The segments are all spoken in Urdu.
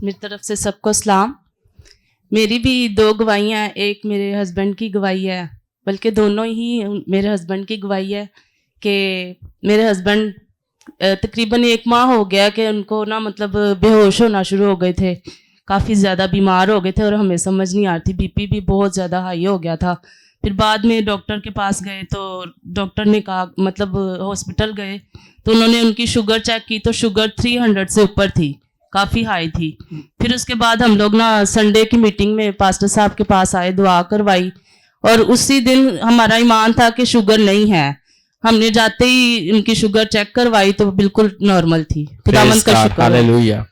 میری طرف سے سب کو سلام. میری بھی 2 گواہیاں ہیں. ایک میرے ہسبینڈ کی گواہی ہے, بلکہ دونوں ہی میرے ہسبینڈ کی گواہی ہے کہ میرے ہسبینڈ تقریباً 1 ماہ ہو گیا کہ ان کو نا مطلب بے ہوش ہونا شروع ہو گئے تھے, کافی زیادہ بیمار ہو گئے تھے اور ہمیں سمجھ نہیں آ رہی تھی. بی پی بھی بہت زیادہ ہائی ہو گیا تھا. پھر بعد میں ڈاکٹر کے پاس گئے تو ڈاکٹر نے کہا, مطلب ہاسپٹل گئے تو انہوں نے ان کی شوگر چیک کی تو شوگر 300 سے اوپر تھی, کافی ہائی تھی. پھر اس کے بعد ہم لوگ نا سنڈے کی میٹنگ میں پاسٹر صاحب کے پاس آئے, دعا کروائی, اور اسی دن ہمارا ایمان تھا کہ شوگر نہیں ہے. ہم نے جاتے ہی ان کی شوگر چیک کروائی تو بالکل نارمل تھی. خداوند کا شکر. ہاللیلویا.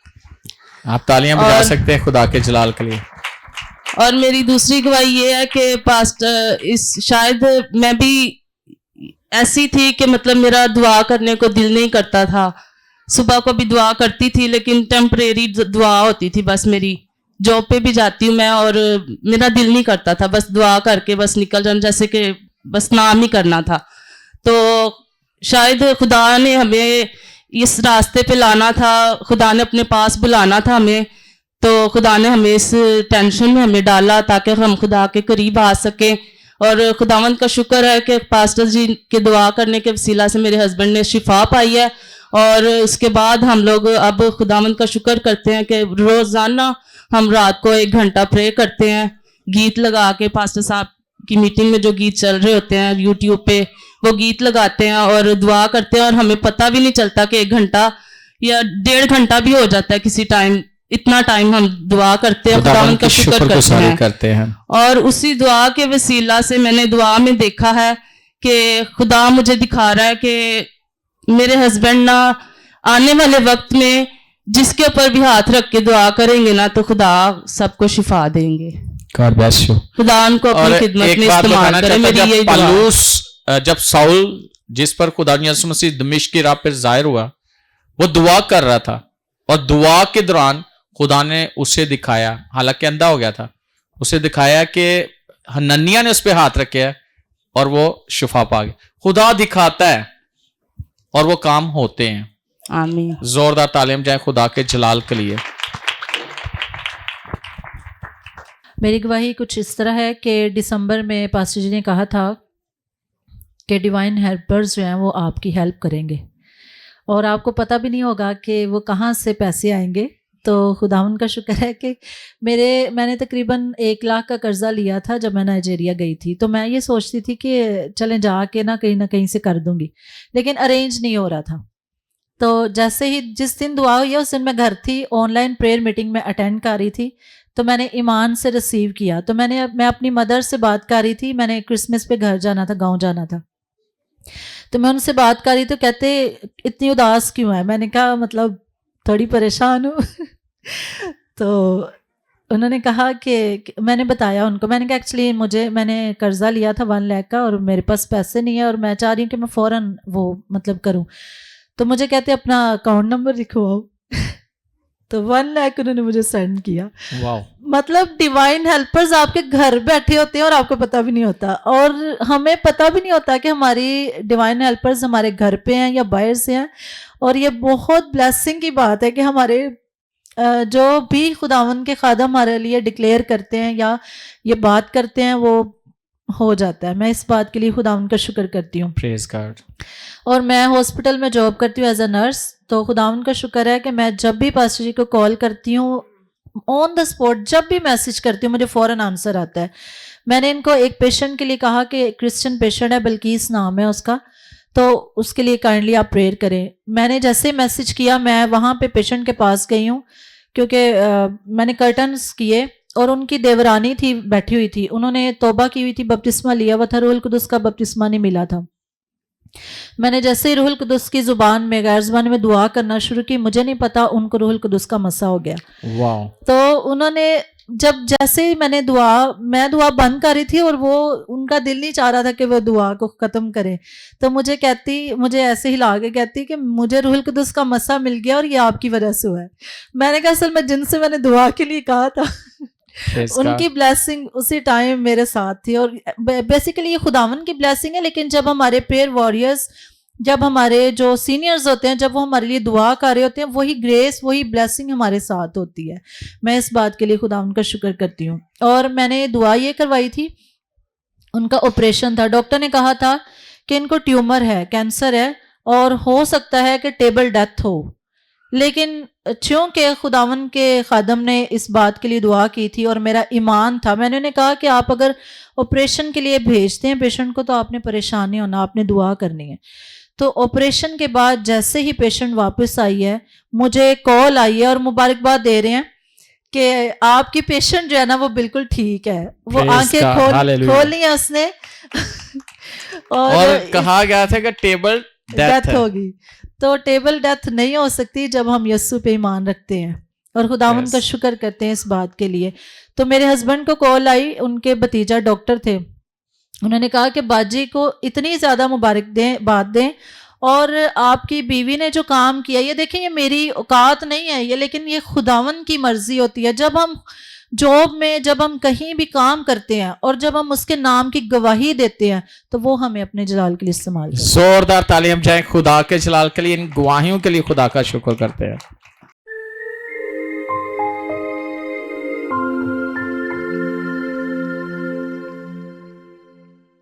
آپ تالیاں بجا سکتے ہیں خدا کے جلال کے لیے. اور میری دوسری گواہی یہ ہے کہ پاسٹر شاید میں بھی ایسی تھی کہ مطلب میرا دعا کرنے کو دل نہیں کرتا تھا. صبح کو بھی دعا کرتی تھی لیکن ٹیمپریری دعا ہوتی تھی بس. میری جاب پہ بھی جاتی ہوں میں اور میرا دل نہیں کرتا تھا, بس دعا کر کے بس نکل جانا, جیسے کہ بس نام ہی کرنا تھا. تو شاید خدا نے ہمیں اس راستے پہ لانا تھا, خدا نے اپنے پاس بلانا تھا ہمیں. تو خدا نے ہمیں اس ٹینشن میں ہمیں ڈالا تاکہ ہم خدا کے قریب آ سکیں. اور خداوند کا شکر ہے کہ پاسٹر جی کے دعا کرنے کے وسیلہ سے میرے ہسبینڈ نے شفا پائی ہے. اور اس کے بعد ہم لوگ اب خداوند کا شکر کرتے ہیں کہ روزانہ ہم رات کو 1 گھنٹہ پرے کرتے ہیں, گیت لگا کے. پاسٹر صاحب کی میٹنگ میں جو گیت چل رہے ہوتے ہیں یوٹیوب پہ, وہ گیت لگاتے ہیں اور دعا کرتے ہیں, اور ہمیں پتہ بھی نہیں چلتا کہ 1 گھنٹہ یا 1.5 گھنٹہ بھی ہو جاتا ہے کسی ٹائم. اتنا ٹائم ہم دعا کرتے ہیں, خداوند کا شکر کرتے ہیں. اور اسی دعا کے وسیلہ سے میں نے دعا میں دیکھا ہے کہ خدا مجھے دکھا رہا ہے کہ میرے ہسبینڈ نا آنے والے وقت میں جس کے اوپر بھی ہاتھ رکھ کے دعا کریں گے نا تو خدا سب کو شفا دیں گے. God bless you. خدا ان کو اپنی خدمت میں استعمال کرے. میری یہی دعا ہے. جب ساؤل جس پر خدا یسوع مسیح دمشق کی راہ پر ظاہر ہوا, وہ دعا کر رہا تھا, اور دعا کے دوران خدا نے اسے دکھایا, حالانکہ اندھا ہو گیا تھا, اسے دکھایا کہ حنانیہ نے اس پہ ہاتھ رکھے ہے اور وہ شفا پا گیا. خدا دکھاتا ہے اور وہ کام ہوتے ہیں. آمین. زوردار تعلیم جائیں خدا کے جلال کے لیے. میری گواہی کچھ اس طرح ہے کہ دسمبر میں پاسٹر جی نے کہا تھا کہ ڈیوائن ہیلپرز جو ہیں وہ آپ کی ہیلپ کریں گے, اور آپ کو پتہ بھی نہیں ہوگا کہ وہ کہاں سے پیسے آئیں گے. تو خداوند کا شکر ہے کہ میں نے تقریباً 1 لاکھ کا قرضہ لیا تھا جب میں نائجیریا گئی تھی. تو میں یہ سوچتی تھی کہ چلیں جا کے نہ کہیں سے کر دوں گی, لیکن ارینج نہیں ہو رہا تھا. تو جیسے ہی جس دن دعا ہوئی ہے اس دن میں گھر تھی, آن لائن پریئر میٹنگ میں اٹینڈ کر رہی تھی. تو میں نے ایمان سے ریسیو کیا. تو میں اپنی مدر سے بات کر رہی تھی, میں نے کرسمس پہ گھر جانا تھا, گاؤں جانا تھا. تو میں ان سے بات کر رہی تو کہتے اتنی اداس کیوں ہے. میں نے کہا مطلب تھوڑی پریشان ہوں. تو انہوں نے کہا کہ میں نے بتایا ان کو, میں نے کہا ایکچولی میں نے قرضہ لیا تھا 1 لاکھ کا, اور میرے پاس پیسے نہیں ہیں, اور میں چاہ رہی ہوں کہ میں فوراً وہ مطلب کروں. تو مجھے کہتے اپنا اکاؤنٹ نمبر لکھواؤ. تو 1 لاکھ انہوں نے مجھے سینڈ کیا. مطلب ڈیوائن ہیلپرز آپ کے گھر بیٹھے ہوتے ہیں اور آپ کو پتہ بھی نہیں ہوتا, اور ہمیں پتہ بھی نہیں ہوتا کہ ہماری ڈیوائن ہیلپرز ہمارے گھر پہ ہیں یا باہر سے ہیں. اور یہ بہت بلیسنگ کی بات ہے کہ ہمارے جو بھی خداوند کے خادم ہمارے لیے ڈکلیئر کرتے ہیں یا یہ بات کرتے ہیں وہ ہو جاتا ہے. میں اس بات کے لیے خداوند کا شکر کرتی ہوں. پریز گاڈ. اور میں ہاسپٹل میں جاب کرتی ہوں ایز اے نرس. تو خداوند کا شکر ہے کہ میں جب بھی پاسٹر جی کو کال کرتی ہوں آن دا اسپاٹ, جب بھی میسج کرتی ہوں مجھے فوراً آنسر آتا ہے. میں نے ان کو ایک پیشنٹ کے لیے کہا کہ کرسچن پیشنٹ ہے, بلکیس نام ہے اس کا, تو اس کے لیے کائنڈلی آپ پریئر کریں. میں نے جیسے میسج کیا میں وہاں پہ پیشنٹ کے پاس گئی ہوں, کیونکہ میں نے کرٹنس کیے اور ان کی دیورانی تھی بیٹھی ہوئی تھی, انہوں نے توبہ کی ہوئی تھی, بپتسمہ لیا ہوا تھا, روح القدس کا بپتسمہ نہیں ملا تھا. میں نے جیسے ہی روح القدس کی زبان میں غیر زبان میں دعا کرنا شروع کی, مجھے نہیں پتا ان کو روح القدس کا مسا ہو گیا. واو. تو انہوں نے جیسے ہی میں دعا بند کر رہی تھی اور وہ ان کا دل نہیں چاہ رہا تھا کہ وہ دعا کو ختم کریں, تو مجھے ایسے ہلا کے کہتی کہ مجھے روح القدس کا مسا مل گیا اور یہ آپ کی وجہ سے ہوا ہے. میں نے کہا اصل میں جن سے میں نے دعا کے لیے کہا تھا ان کی بلیسنگ اسی ٹائم میرے ساتھ تھی. اور بیسیکلی یہ خداون کی بلیسنگ ہے, لیکن جب ہمارے پریئر وارئرز جب ہمارے جو سینئرز ہوتے ہیں جب وہ ہمارے لیے دعا کر رہے ہوتے ہیں وہی گریس وہی بلیسنگ ہمارے ساتھ ہوتی ہے. میں اس بات کے لیے خدا ان کا شکر کرتی ہوں. اور میں نے دعا یہ کروائی تھی, ان کا آپریشن تھا, ڈاکٹر نے کہا تھا کہ ان کو ٹیومر ہے, کینسر ہے اور ہو سکتا ہے کہ ٹیبل ڈیتھ ہو, لیکن چونکہ خداون کے خادم نے اس بات کے لیے دعا کی تھی اور میرا ایمان تھا, میں نے انہیں کہا کہ آپ اگر آپریشن کے لیے بھیجتے ہیں پیشنٹ کو تو آپ نے پریشان نہیں ہونا, آپ نے دعا کرنی ہے. تو آپریشن کے بعد جیسے ہی پیشنٹ واپس آئی ہے مجھے کال آئی ہے اور مبارکباد دے رہے ہیں کہ آپ کی پیشنٹ جو ہے نا وہ بالکل ٹھیک ہے, وہ Praise آنکھیں God. Hallelujah. کھول لی ہیں اس نے اور کہا گیا تھا کہ ٹیبل ڈیتھ ڈیتھ ہوگی. تو ٹیبل ڈیتھ نہیں ہو سکتی جب ہم یسوع پہ ایمان رکھتے ہیں اور خداوند کا شکر کرتے ہیں اس بات کے لیے. تو میرے ہسبینڈ کو کال آئی, ان کے بھتیجا ڈاکٹر تھے, انہوں نے کہا کہ باجی کو اتنی زیادہ مبارک دیں, بات دیں, اور آپ کی بیوی نے جو کام کیا یہ دیکھیں یہ میری اوقات نہیں ہے یہ, لیکن یہ خداوند کی مرضی ہوتی ہے. جب ہم جاب میں جب ہم کہیں بھی کام کرتے ہیں اور جب ہم اس کے نام کی گواہی دیتے ہیں تو وہ ہمیں اپنے جلال کے لیے استعمال کرتے ہیں. زوردار تعلیم جائیں خدا کے جلال کے لیے, ان گواہیوں کے لیے خدا کا شکر کرتے ہیں.